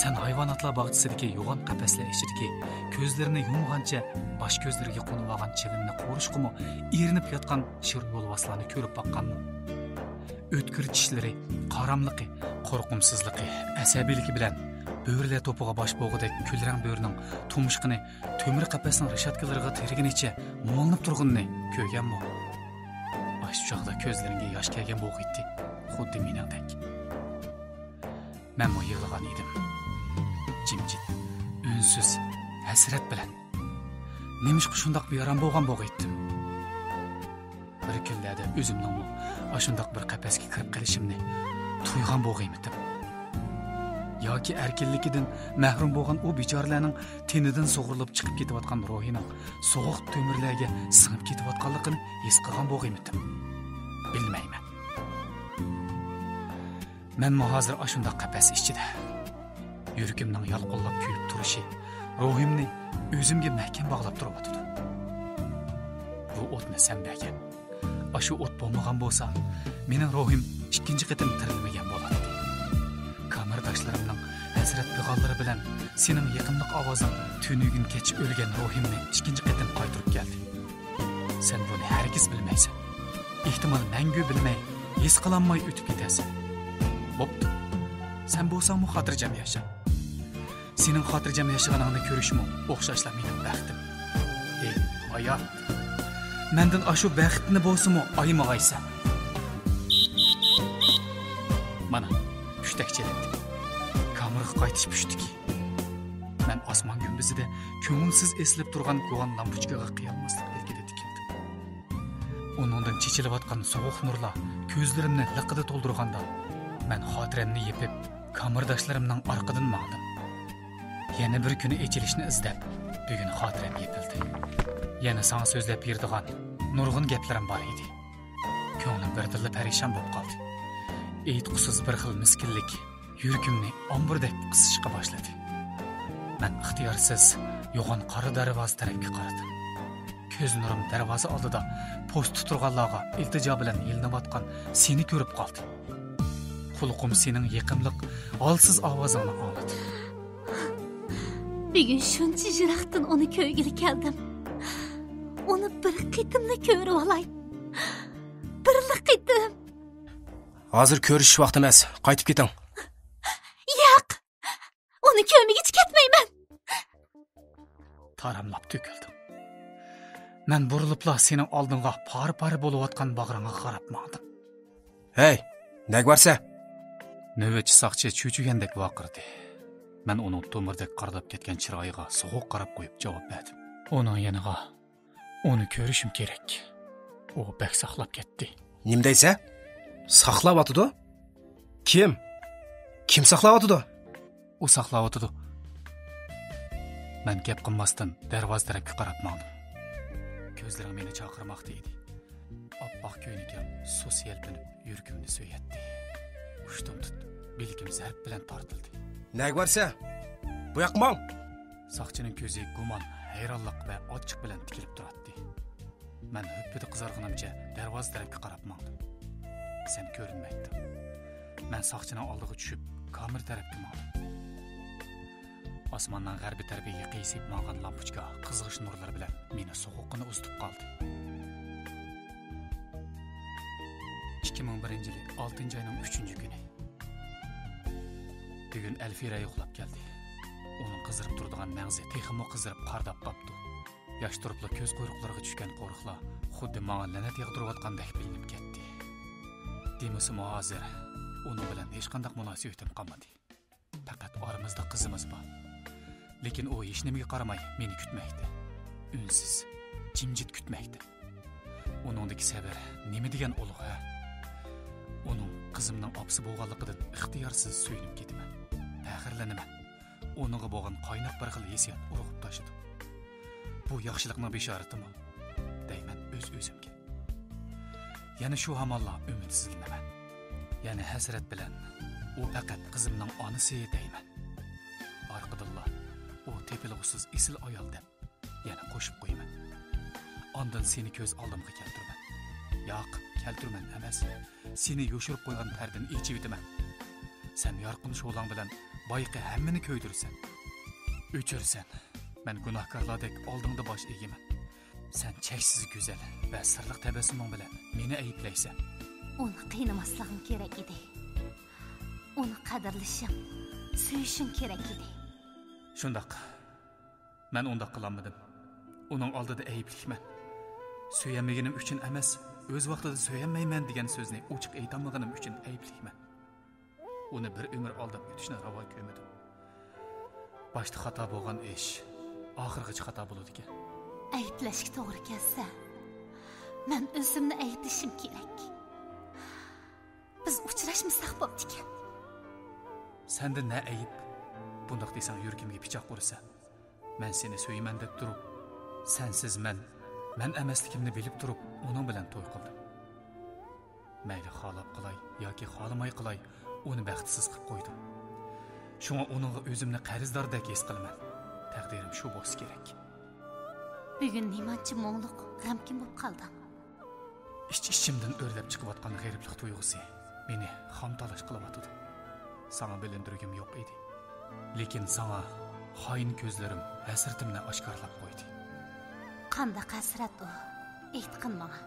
Sen hayvonotlar bog'chisidagi yo'g'on qafaslar ichidagi ko'zlarini yumgancha bosh ko'zlariga qo'nib olgan chivinni qo'rishqimi erinib yotgan shir yo'lvoslarni ko'rib boqqanmi? O'tkir tishlari, qaramligi, qo'rqimsizligi, asabiyligi bilan bo'rilar to'piga bosh bo'g'idek kulrang bo'rining tumishqini to'mir qafasning reshatkalariga tirginicha mo'lnib turganini ko'rganmi? Shu chog'da ko'zlarimga yosh kelgan bo'g'itdi, xuddi meningdek. Men bu yig'lagan edim. Jimjit, unsiz, hasrat bilan. Nemish shundoq beram bo'lgan bo'g'itdim. Bir kunlarda o'zimning shundoq bir qafasga kirib qilishimni tuygan bo'g'iymidim. Yoki erkinligidan mahrum bo'lgan u bechoralarning tenidan sug'urilib chiqib ketayotgan ruhining so'g'uq to'mirlarga singib ketayotganligini his qilgan bo'g'iymidim. Bilmayman. Men hozir shundoq qafas ichida. Yuragimning yalqollab kuyib turishi ruhimni o'zimga mahkam bog'lab turibdi. Bu o'tni sen bergan. Shu o't bo'lmagan bo'lsa, mening ruhim ikkinchi qatim tirilmagan bo'ladi. Kamardoshlarimning hasrat piyg'ollari bilan sening yaqinlik ovozing tunugin kech o'lgan ruhimni ikkinchi qatim qaytarib keldi. Sen bunu herkes bilmeysen. İhtimal мәңгі bilmey, his qılanmay ötüp gidesin. Boptu. Sen bolsan mu hatırcam yaşa. Senin hatırcam yaşaganыңны көрüşümü oxşaşla mening baxtim. Hayat. Menden aşu baxtni bolsunmu aymagaysan. Mana, püştek çeletdi. Kamırga qaytish püştiki. Men osmon gümbüzide ko'ngilsiz eslib turgan guvan lampochkaga qiyolmaslik ilkida tikildim. Onundan chechilayotgan sovuq nurlar ko'zlarimni liqida to'ldirganda, men xotiramni yepib, kamirdoshlarımning orqadan mangdim. Yana bir kuni echilishni izlab, bugun xotiram yepildi. Yana sana so'zlab berdigan nurg'un gaplarim bor edi. Ko'nglim birdilla parishon bo'lib qoldi. Aytqusiz bir xil miskinlik yuragimni omburdek qisishga boshladi. Men ixtiyorsiz yo'g'on qora darvoza tarafga qaradim. Ko'z nurim darvoza oldida post turganlarga iltijo bilan yelinayotgan seni ko'rib qoldi. Xulqum sening yiqimliq, olsiz ovozingni angladi. Bugun shuncha jiroqdan uni ko'ygili keldim. Uni bir qitimli ko'rib olay. Birli qitim. Hozir ko'rishish vaqti emas, qaytib keting. Yo'q. Uni ko'migich ketmayman. Taramlab to'kildim. Men burilibla sening oldinga par-par bo'layotgan bag'ringga qarab maqdim. Hey, nag varsa? Navbatchi saqchi cho'chigandek vaqirdi. Men uning to'mirdek qarilib ketgan chiroyiga sovuq qarab qo'yib javob berdim. Uning yaniga uni ko'rishim kerak. U bak saqlab ketdi. Nim deysa? Saqlab atidi? Kim? Kim saqlab atidi? U saqlab atidi. Men gap qilmasdan darvoza tarafga qarab maqdim. Ko'zlarim meni chaqirmoqda edi. Oppoq ko'ynikim sus yelpinib yuragimni so'yatdi. Ushtim tutdi. Bilkim zarb bilan tortildi. Nag varsa? Bu yoqmang. Saqchining ko'zi gumon, hayronlik va ochiq bilan tikilib turardi. Men hüppida qizarg'inimcha darvoza tarafga qarab maqdim. Sen ko'rinmayding. Men saqchining oldiga tushib, kamir tarafga maqdim. Osmondan g'arbiy tarafiga qiyisib maqan lampochka qizg'ish nurlar bilan meni sovuqqina uzitib qoldi. 2001-yil 6-oyning 3-kuni. Bugun Alfira yo'qlab keldi. Uning qizirib turadigan mangzi texmo qizirib qardab qopdi. Yosh turibla ko'z quyruqlariga tushgan qo'riqlar xuddi menga la'nat yog'dirayotgandek bilinib ketdi. Demasam hozir uning bilan hech qanday munosabatim qolmadi. Faqat oramizda qizimiz bor. Lekin u hech nimaga qaramay meni kutmoqda. Unsiz, jimjit kutmoqda. Uningdagi sabr nima degan ulug' ha? Uning qizimning opsi bo'lganligidan ixtiyorsiz suyunib ketaman. Faxrlanaman. Uningga bo'lgan qaynoq bir xil hissiyot urug'ib tashidi. Bu yaxshilikning bishoratimi? Deyman o'z-o'zimga. Yana shu hamolla umidsizlanaman. Yana hasrat bilan u faqat qizimning onasi deyman. Orqadilla u tepilg'usiz isil ayol deb yana qo'shib qo'yaman. Ondan seni ko'z oldimga keltiraman. Yo'q, keltirman emas. Seni yo'shirib qo'ygan pardani yechib etaman. Sen yorqin sho'lang bilan boyqi hammani ko'ydirsan. O'chirsan. Men gunohkorlardek oldingda bosh egaman. Sen cheksiz go'zal va sirliq tabassuming bilan meni ayblaysan. Uni qiynamasligim kerak edi. Uni qadrlashim, suyishim kerak edi. Shundaq. Men undaq qilolmadim. Uning oldida ayblikman. Söylemegenim uchun emas, o'z vaqtida söylemayman degan so'zni ochiq aytolmaganim uchun ayblikman. Uni bir umr aldab o'tishni ravo ko'rmadim. Boshda xato bo'lgan ish oxirgacha xato bo'ladi ekan. Ayblashga to'g'ri kelsa, men o'zimni ayblashim kerak. Biz uchrashmasak bo'ldi ekan. Senda ne ayib? Bundaq desang yuragimga pichoq ursa. Men seni so'yman deb turib, sensiz men emasligimni bilib turib, uning bilan to'y qildim. Mayli xolab qilay yoki xolamay qilay, uni baxtsiz qilib qo'ydim. Shunga uningga o'zimni qarzdordek his qilaman. Taqdirim shu bo'lsa kerak. Bugun nimancha mo'ngluq, g'amkin bo'lib qoldim. İç-içimden o'rlab chiqayotgan g'ariblik tuyg'usi meni xomtalash qilyotdi. Sana bilindirgim yo'q edi. Lekin sana xoin ko'zlarim hasratimni oshkorlab qo'ydi. Qanday hasrat u? aytqin menga.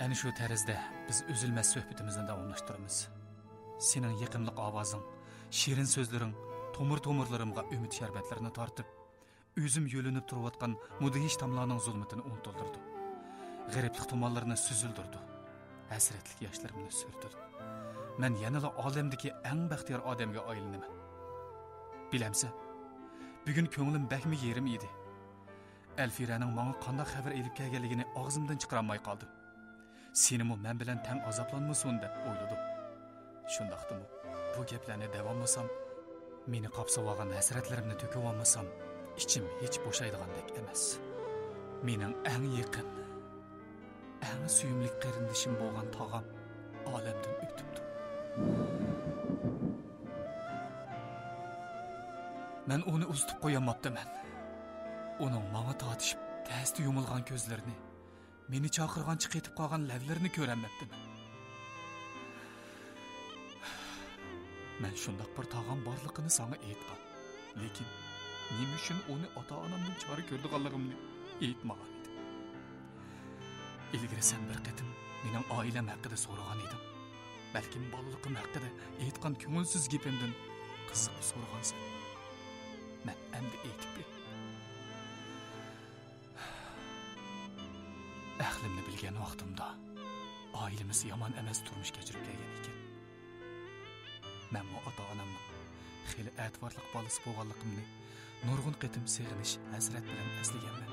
Ana shu tarzda biz üzülməz söhbətimizni davamlaşdırırıq. Senin yaqimliq ovozing, shirin so'zlaring tomir-tomirlarimga umid sharbatlarini tortib, o'zim yo'linib turayotgan mudhish tamlarning zulmatini unutildirdi. G'ariblik tumanlarini süzüldirdi. Hasratlik yoshlarimni surdirdi. Men yanada olamdagi eng baxtiyor odamga aylanaman. Bilamsa, bugun ko'nglim bakmi yerim edi. Alfiraning menga qanday xabar elib kelganligini og'zimdan chiqara olmay qoldim. Senimi men bilan tang azoblanmasin deb o'yladim. Shundaqdimi? Bu gaplarni davomlasam, meni qopsab olgan hasratlarimni to'kib olmasam, ichim hech bo'shaydigandek emas. Mening eng yaqin, eng suyumli qarindishim bo'lgan tog'am olamdan o'tibdi. Men uni uzitib qo'yamabdiman. Uning menga tortishib, tasdi yumilgan ko'zlarini, meni chaqirgancha qetib qolgan lablarini ko'ramabdiman. Men shundoq bir tog'am borligini sana aytgan. Lekin nima uchun uni ota-onamdan chora ko'rdiganligimni aytmagan edim. Ilgari sen bir qatim mening oilam haqida so'ragan edim. Balkim bolaliqim haqida aytgan ko'ngilsiz gapimdan qiziqib so'ragansan. Men endi aytib ber. Ahlimni bilgan vaqtimda oilamiz yomon emas turmush kechirib kelgan ekan. Men bu ota-onamning xeyli e'tiborliq bolasi bo'lganligimni nurg'un qatim seg'inish hasrat bilan eslaganman.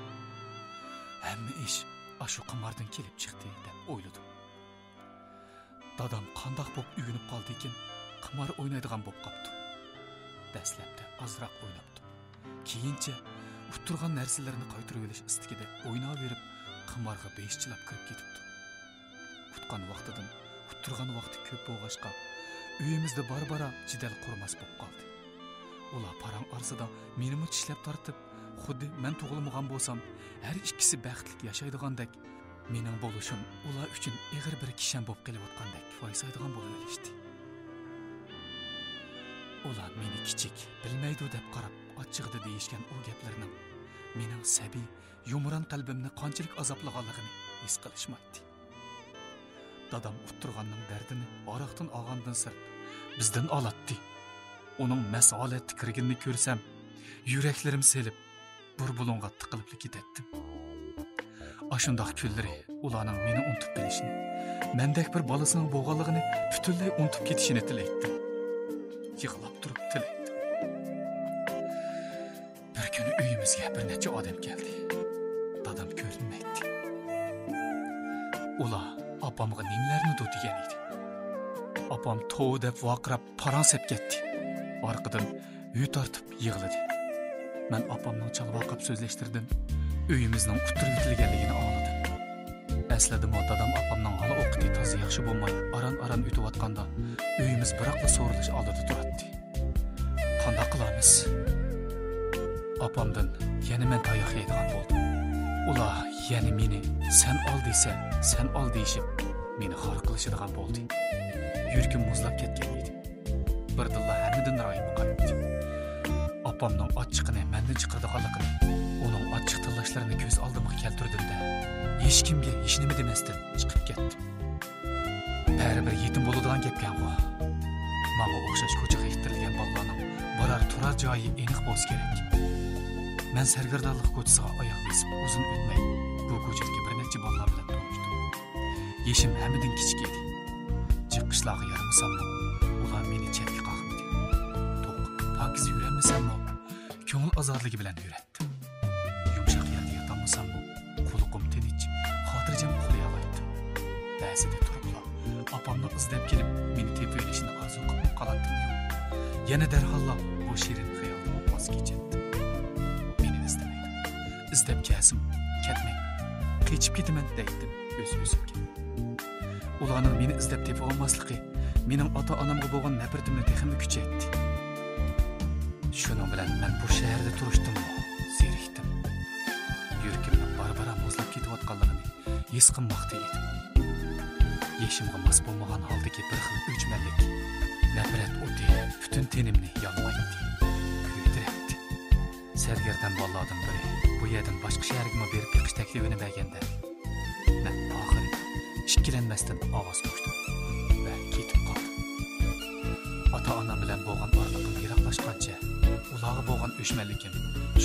Hamma ish ashu qimardan kelib chiqdi deb o'yladim. Dadam qandoq bo'lib uyg'onib qoldi ekan, qimar o'ynaydigan bo'lib qopti. Dastlabda ozroq o'ynabdi. Keyincha uturgan narsalarni qaytarib olish istigida o'ynaverib, qimarga beshchilab kirib ketibdi. Utgan vaqtidan uturgan vaqti ko'p bo'lg'achqa uyimizda barbara jidal qurmas bo'lib qoldi. Ular parang arsida menimi tishlab tortib, xuddi men tug'ilmagan bo'lsam, har ikkisi baxtli yashaydigandek, mening bo'lishim ular uchun ig'ir bir kishan bo'lib kelayotgandek foydasaydigan bo'lib olishdi. Ular meni kichik, bilmaydi deb qarab, ochig'ida deyishgan u gaplarning mening sabiy, yumron qalbimni qanchalik azoblaganligini his qilishmaydi. Dadam o'tirganning dardini oraqdan olgandan sirt bizdan olatdi. Uning masolatga kirganini ko'rsam, yuraklarim selib, burbulonga tiqilib ketdim. Ashundoq kunlari ularning meni unutib kelishini, mendek bir bolasining bo'lganligini butunlay unutib ketishini tilaydim. Yig'lab turib tilaydim. Bir kuni uyimizga bir necha odam keldi. Dadam ko'rinmaydi. Ular opamga nimalarni degan edi. Opam tov deb vaqirab paransib ketdi. Orqadan uy tortib yig'ladi. Men opamning chalvaqib so'zlashtirdim. Uyimizning quturib-yetilganligini angladim. Aslida dadam opamning hali o'qiti toza yaxshi bo'lmay, aran-aran o'tayotganda uyimiz biroqla so'rilish oldida turibdi. Qanday qilamiz? Opamdan yana men tayoq yeydigan bo'ldim. Ular yana meni sen ol desa, sen ol deyishib, meni xor qilishadigan bo'ldi. Yurkim muzlab ketgan edi. Birdilla hammadan royim qaytdi. Opamning ochiqini mendan chiqardiganligini, uning ochiq tillashlarini ko'z oldimga keltirdim-da, hech kimga hech nima demasdan chiqib ketdim. Baribir yetim bo'ladigan gapgan bu. Menga o'xshash ko'chaga yetirilgan bolalarning borar turar joyi aniq bo'lsa kerak. Men sargardonlik ko'chasiga oyoq besib uzun o'tmay bu ko'chadagi bir necha bolalar bilan tanishdim. Yeshim hammadan kichik edi. Chiqishlarga yaramasam, ular meni chetga qoqmadi. To'q, pokiz yuramasam, ko'ngil ozorligi bilan yuratdim. Yumshoq yerda yotolmasam, qo'liqim tinch, xotirjam uxlay olmaydim. Ba'zida turiblar, opamni izlab kelib, meni tepib olishini orzu qilib qoladim. Yana darhol bu shirin xayoldan voz kechdim. İzdeb kelsim, ketmang. Qechib ketaman deydim o'z-o'zimga. Ularning meni izlab tepib olmasligi mening ota-onamga bo'lgan nafratimni texmi kuchaytdi. Shuning bilan men bu shaharda turishdim, zerikdim. Yuragimni barbara muzlab ketayotganligini his qilmoqda edim. Yeshimga mos bo'lmagan holdagi bir xil o'chmanlik, nafrat o'ti butun tenimni yonmaydi. Kuydiradi. Sergerdan bolalardan biri bu yerdan boshqa shaharga berib beqish taklifini berganda, men oxiri ikkilanmasdan ovoz qo'shdim va ketib qoldim. Ota-onam bilan bo'lgan orliqim yiroqlashgancha, ularga bo'lgan o'shmanligim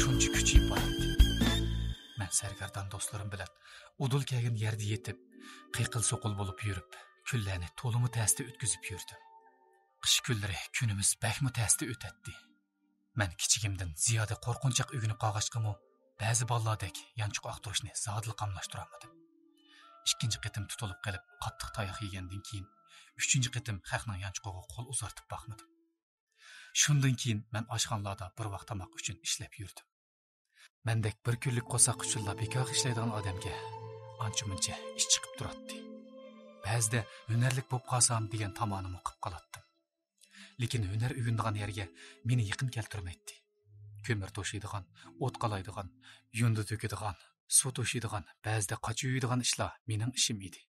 shuncha kuchayib borardi. Men Sergerdan do'stlarim bilan udul kelgan yerda yetib, qiyiqil so'qil bo'lib yurib, kunlarni to'limi ta'sida o'tkazib yurdim. Qish kunlari kunimiz bakmi ta'sida o'tadi. Men kichigimdan ziyoda qo'rqinchoq o'ginib qolg'achqimi, ba'zi bolalardek yanchiq oqtirishni zodil qamlashtirolmadim. Ikkinchi qitim tutilib qolib, qattiq tayoq yegandan keyin, uchinchi qitim haqning yanchiqiga qo'l uzatib boqmadim. Shundan keyin men oshxonalarda bir vaqt tomoq uchun ishlab yurdim. Mendek bir kunlik qo'saq uchunla bekor ishlaydigan odamga ancha-muncha ish chiqib turadi. Ba'zida hunarlik bo'lib qolsam degan tomonimni qilib qolatdim. Lekin hunar ugundigan yerga meni yaqin keltirmaydi. Ko'mir to'shiydigan, o't qalaydigan, yundi to'kadigan, suv to'shiydigan, ba'zida qoch yuydigan ishlar mening ishim edi.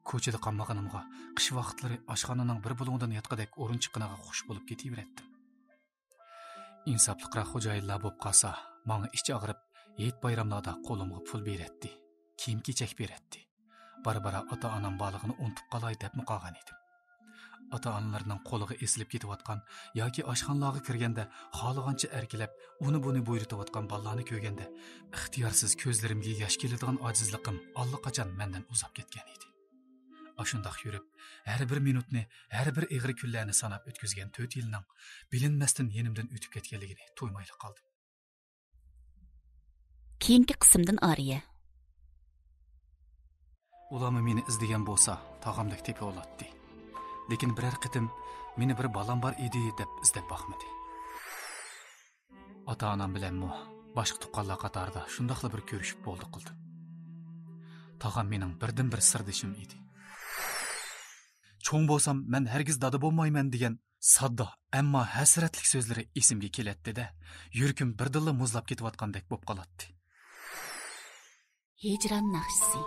Ko'chada qolmaganimga qish vaqtlari oshxonaning bir bo'limidan yotqadek o'rin chiqqaniga xush bo'lib ketaverdim. Insofliqroq xo'jayinlar bo'lib qolsa, menga ich og'rib, yet bayramlarda qo'limga pul beradi, kiyim-kechak beradi. Bara-bara ota-onam borlig'ini unutib qolay deb qolgan edim. Ota-onalarning qo'liga esilib ketayotgan yoki oshxonalarga kirganda xohlagancha erkilab, uni-buni buyurtayotgan bolalarni ko'rganda, ixtiyorsiz ko'zlarimga yosh keladigan ojizliqim allaqachon mendan uzab ketgan edi. Ashundoq yurib, har bir minutni, har bir ig'ir kunlarni sanab o'tkazgan 4 yilning bilinmasdan yenimdan o'tib ketganligini to'ymayli qoldim. Keyingi qismdan Ariya. Ularmi meni izlagan bo'lsa, tog'amdek tepa oladi. Lekin biror qitim meni bir balam bor edi deb izlab boqmadi. Ota-onam bilanmi boshqa tuqqanlar qatorida shundoqla bir ko'rishib bo'ldi qildim. Tog'am mening birdan-bir sirdishim edi. Cho'ng bo'lsam, men hargiz dada bo'lmayman degan sodda, ammo hasratlik so'zlari esimga keladi-da, yuragim birdilla muzlab ketayotgandek bo'lib qoladi. Hijron naqshisi.